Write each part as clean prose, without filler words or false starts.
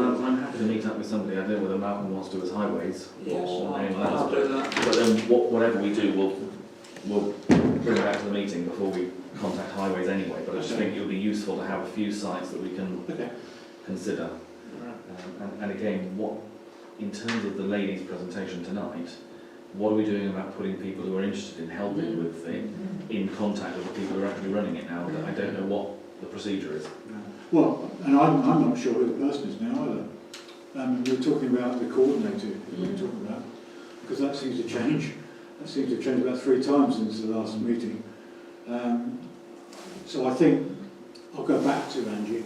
I'm happy to meet up with somebody. I don't know whether Malcolm wants to do as highways Yes, or I'll do that. But then whatever we do, we'll bring it back to the meeting before we contact highways anyway. But I just think it would be useful to have a few sites that we can consider. And again, in terms of the ladies' presentation tonight, what are we doing about putting people who are interested in helping with it in contact with the people who are actually running it now? I don't know what the procedure is. Well, and I'm not sure who the person is now either. We're talking about the coordinator we're talking about, because that seems to change. That seems to have changed about 3 times since the last meeting. So I think I'll go back to Angie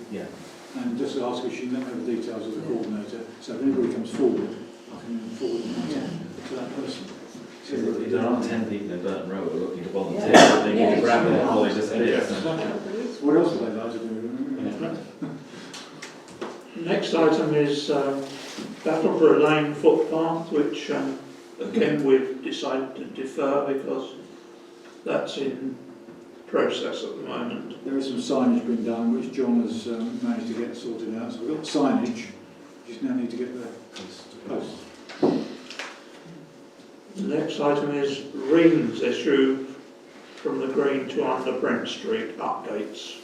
and just ask if she knows the details of the coordinator. So if anybody comes forward, I can forward them to that person. If there are 10 people in Burton Road who are looking to volunteer, they need to grab their college as it is. What else would they like to do? Next item is Battleborough Lane footpath, which again we've decided to defer because that's in process at the moment. There is some signage being done, which John has managed to get sorted out. So we've got signage, we just now need to get the posts. The next item is Reams issue from the Green to under Brent Street updates,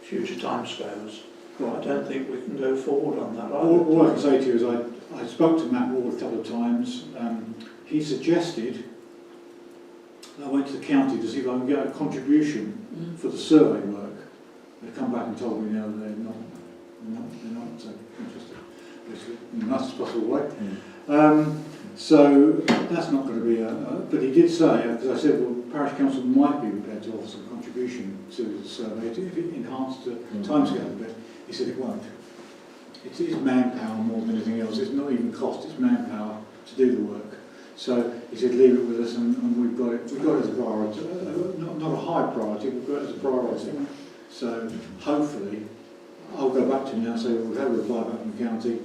future timescales. Well, I don't think we can go forward on that either. All I can say to you is I spoke to Matt Ward a couple of times. He suggested I went to the county to see if I can get a contribution for the survey work. They've come back and told me now they're not interested, basically, in the nicest possible way. So that's not going to be but he did say, because I said, well, Parish Council might be prepared to offer some contribution to the survey if it enhanced the timescale a bit. He said it won't. It is manpower more than anything else. It's not even cost, it's manpower to do the work. So he said leave it with us and we've got it as a priority. Not a high priority, we've got it as a priority. So hopefully, I'll go back to him now and say, well, we've had a reply back from the county,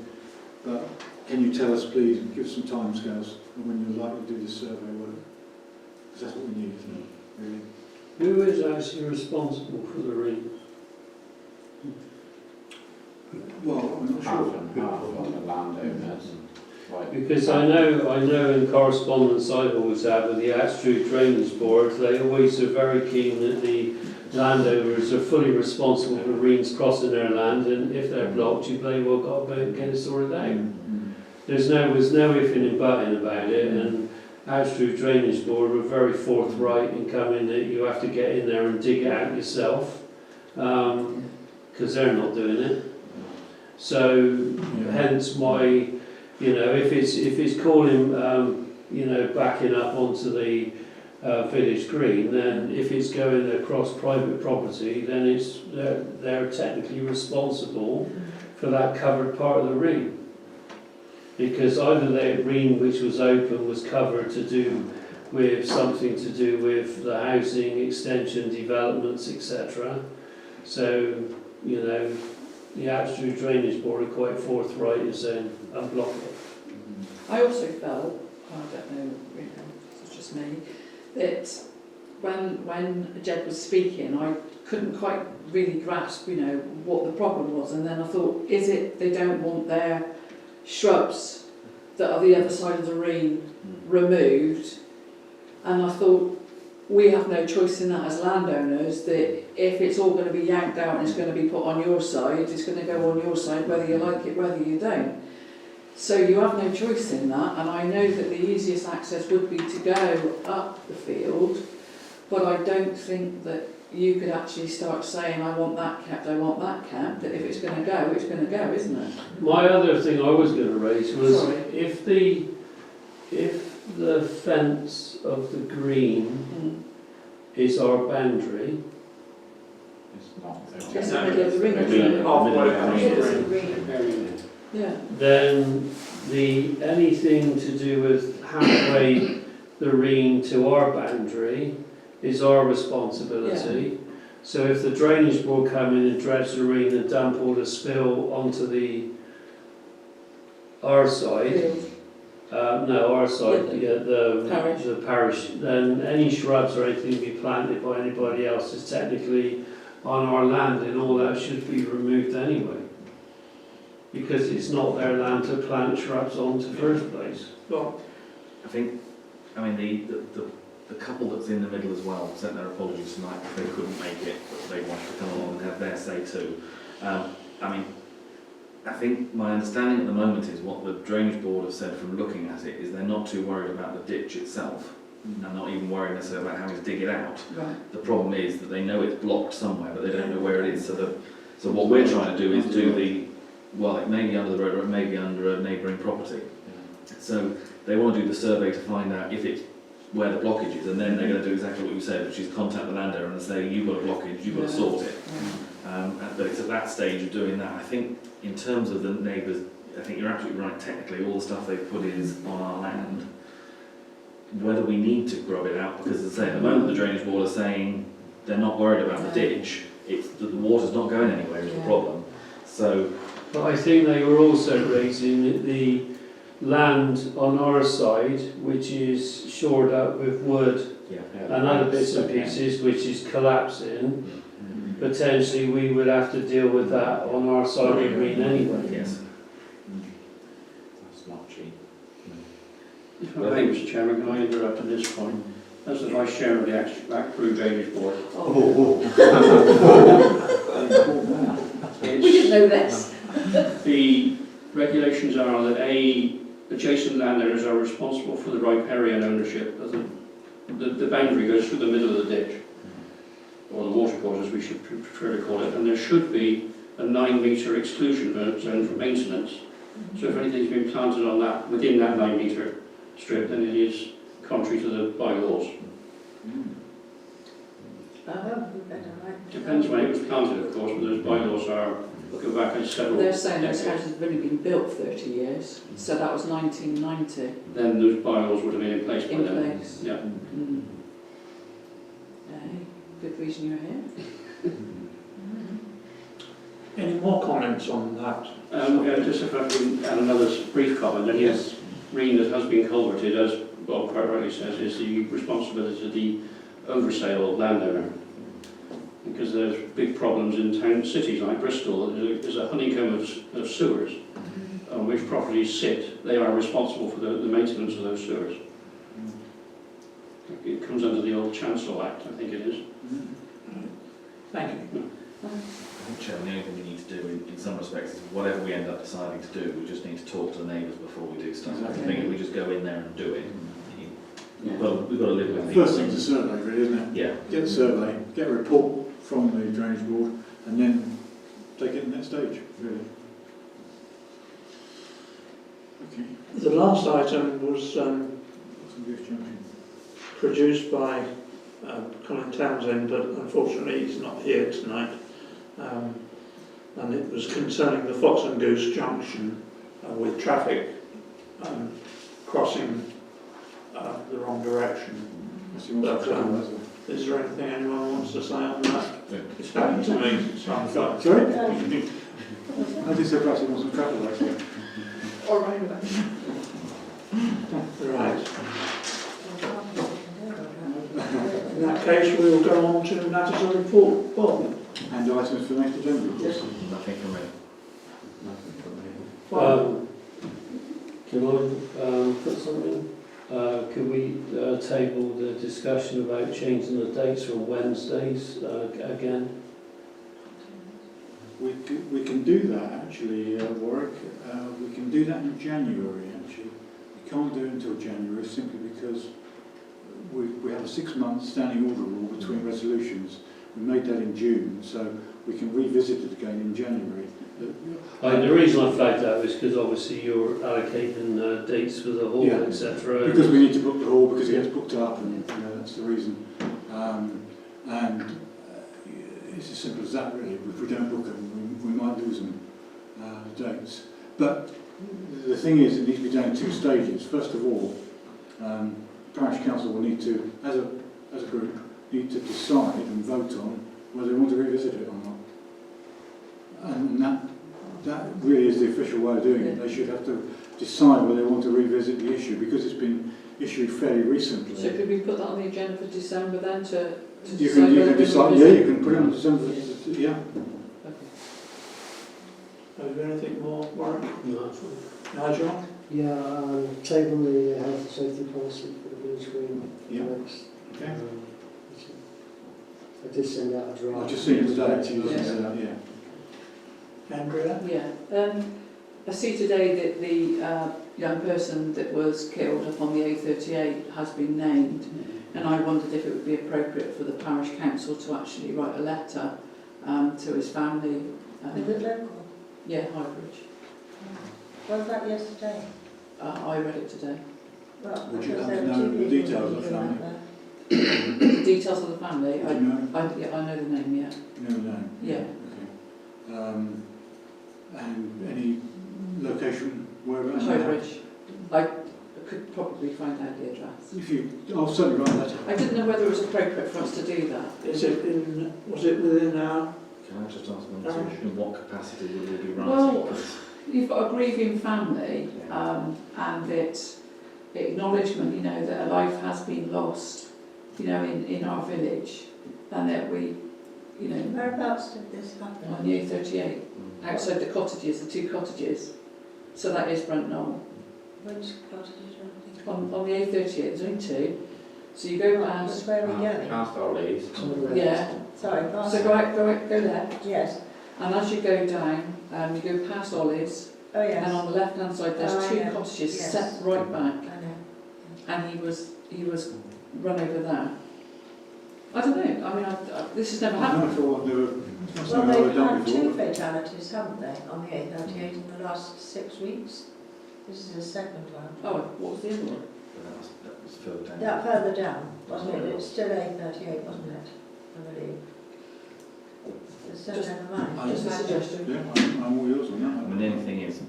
but can you tell us please, give us some timescales when you're likely to do this survey work? Because that's what we need, isn't it, really? Who is actually responsible for the reams? Well, I'm not sure. Half on the landowners. Because I know in correspondence I've always had with the Astute Drainage Board, they always are very keen that the landowners are fully responsible for reams crossing their land, and if they're blocked, you blame well got to get it sorted out. There's no ifing and butting about it, and Astute Drainage Board were very forthright in coming that you have to get in there and dig it out yourself, because they're not doing it. So hence why, if it's calling, backing up onto the village green, then if it's going across private property, then they're technically responsible for that covered part of the ream. Because either the ream which was open was covered to do with something to do with the housing, extension, developments, etc. So, the Astute Drainage Board are quite forthright in saying, unblock it. I also felt, I don't know, it's just me, that when Jed was speaking, I couldn't quite really grasp, what the problem was. And then I thought, is it they don't want their shrubs that are the other side of the ream removed? And I thought, we have no choice in that as landowners, that if it's all going to be yanked out and it's going to be put on your side, it's going to go on your side whether you like it, whether you don't. So you have no choice in that, and I know that the easiest access would be to go up the field, but I don't think that you could actually start saying, I want that kept, I want that kept, that if it's going to go, it's going to go, isn't it? My other thing I was going to raise was if the fence of the green is our boundary, It's not. It's the middle of the ring, then anything to do with halfway the ring to our boundary is our responsibility. Yeah. So if the drainage board come in and dredge the ring and dump all the spill onto our side, our side, the parish, then any shrubs or anything be planted by anybody else is technically on our land, and all that should be removed anyway. because it's not their land to plant shrubs on to first place. Well, I think, I mean, the couple that's in the middle as well sent their apologies tonight if they couldn't make it, but they wanted to come along and have their say too. I mean, I think my understanding at the moment is what the drainage board have said from looking at it is they're not too worried about the ditch itself. And not even worried necessarily about having to dig it out. Right. The problem is that they know it's blocked somewhere, but they don't know where it is. So what we're trying to do is do it may be under the road or it may be under a neighbouring property. So they want to do the survey to find out if it's where the blockage is, and then they're going to do exactly what you said, which is contact the landowner and say, you've got a blockage, you've got to sort it. But it's at that stage of doing that. I think in terms of the neighbours, I think you're absolutely right. Technically, all the stuff they've put in is on our land. Whether we need to grub it out, because as I say, at the moment the drainage board are saying they're not worried about the ditch, it's that the water's not going anywhere is the problem. So, But I think they were also raising the land on our side, which is shored up with wood yeah. and other bits and pieces, which is collapsing. Potentially we would have to deal with that on our side of the green anyway. Yes. That's not cheap. If I may, Mr Chairman, can I interrupt at this point? As the Vice Chair of the Act-Through Drainage Board, We didn't know this. the regulations are that adjacent landowners are responsible for the riparian ownership of the boundary goes through the middle of the ditch, or the water course as we should prefer to call it, and there should be a 9-metre exclusion zone for maintenance. So if anything's been planted on that, within that 9-metre strip, then it is contrary to the bylaws. Depends when it was planted, of course, but those bylaws go back several They're saying those decades. houses have only been built 30 years, so that was 1990 Then those bylaws would have been in place by in then. place. Yeah. Hey, good reason you're here. any more comments on that? Just if I can add another brief comment, then yes, green that has been culverted, as Bob quite rightly says, is the responsibility of the oversale landowner. Because there's big problems in town cities like Bristol. There's a honeycomb of sewers on which properties sit. They are responsible for the maintenance of those sewers. It comes under the old Chancellor Act, I think it is. Thank you. I think, Chairman, the only thing we need to do in some respects is whatever we end up deciding to do, we just need to talk to the neighbours before we do stuff. I think if we just go in there and do it, we've got to live with it. First thing's a survey, really, isn't it? Yeah. Get the survey, get a report from the drainage board, and then take it to the next stage, really. Okay. The last item was produced by Colin Townsend, but unfortunately he's not here tonight. And it was concerning the Fox and Goose junction with traffic crossing the wrong direction. Is there anything anyone wants to say on that? Yeah. It's happened to me. So Sorry? I just said perhaps it wasn't travel, actually. All right. Right. In that case, we will go on to matters of report. Bob? And items for the next agenda, of course. Nothing from me. Can I put something? Could we table the discussion about changing the dates from Wednesdays again? We can do that, actually, Warwick. We can do that in January, actually. We can't do it until January simply because we have a 6-month standing order rule between resolutions. We made that in June, so we can revisit it again in January. The reason I flagged that was because obviously you're allocating dates for the hall, Yeah. etc. Because we need to book the hall because it gets booked up, and that's the reason. It's as simple as that, really. If we don't book them, we might lose them, dates. But the thing is, it needs to be done in 2 stages. First of all, Parish Council will need to, as a group, need to decide and vote on whether they want to revisit it or not. And that really is the official way of doing it. They should have to decide whether they want to revisit the issue because it's been issued fairly recently. So could we put that on the agenda for December then to You decide can whether we decide, want yeah, to you can put it on December, yeah. Okay. have anything more, Warren? No, that's fine. Nigel? Yeah, table the health and safety policy for the village green Yeah. next. Okay. I did send out a draft. I've just seen it today, it's using Yes. yeah. Andrea? Yeah. I see today that the young person that was killed up on the A38 has been named, and I wondered if it would be appropriate for the parish council to actually write a letter to his family. Is it local? Yeah, Highbridge. Was that yesterday? I read it today. Well, Would you because like to there were know two the people details of the living family? out The details of the family, Do you know? I know the name, yeah. No. Yeah. Okay. And any location whereabouts? Highbridge. I could probably find out the address. If you, I'll certainly write that. I didn't know whether it was appropriate for us to do that. Is it in, was it within our, Can I just ask them in what capacity will we be writing? Well, you've got a grieving family, and it's acknowledgement, you know, that a life has been lost, you know, in our village, and that we, you know, Whereabouts did this happen? on the A38, outside the cottages, the two cottages. So that is Brent Knoll. Which cottage are you On the A38, there's only two. So you go past, Where are we going? Past Ollie's. yeah. Sorry, past. So go left, Yes. and as you go down, you go past Ollie's, Oh, yes. and on the left-hand side, there's Oh, I two know. cottages Yes. set right back, I know. and he was run over there. I don't know. I mean, this has never happened before. There were, that's Well, not how they've done had before. two fatalities, haven't they, on the A38 in the last 6 weeks? This is the second one. Oh, what was the other one? That was further down. That further down, wasn't it? It's still A38, wasn't it? I believe. So Just- never mind. Just a suggestion. Yeah, I'm all yours on that I one. mean, the only thing is,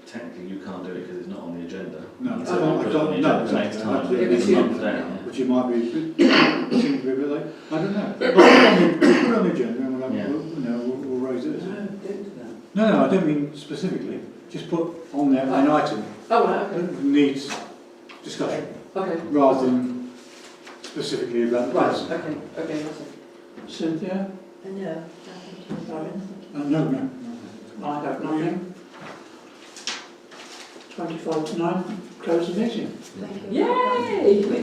technically you can't do it because it's not on the agenda. No, It's Oh, not I put it on the don't, agenda next time, absolutely. Maybe it's two. a month down. Which you might be, seem to be a bit late. I don't know. But put it on the agenda and we'll, Yeah. we'll raise it. No, don't do that. No, I don't mean specifically. Just put on there an item Oh, right, okay. that needs discussion Okay. rather than specifically about the Right, person. okay, that's it. Cynthia? No, nothing to Robin? No. I have nothing. 25 to 9, close the meeting. Thank you. Yay!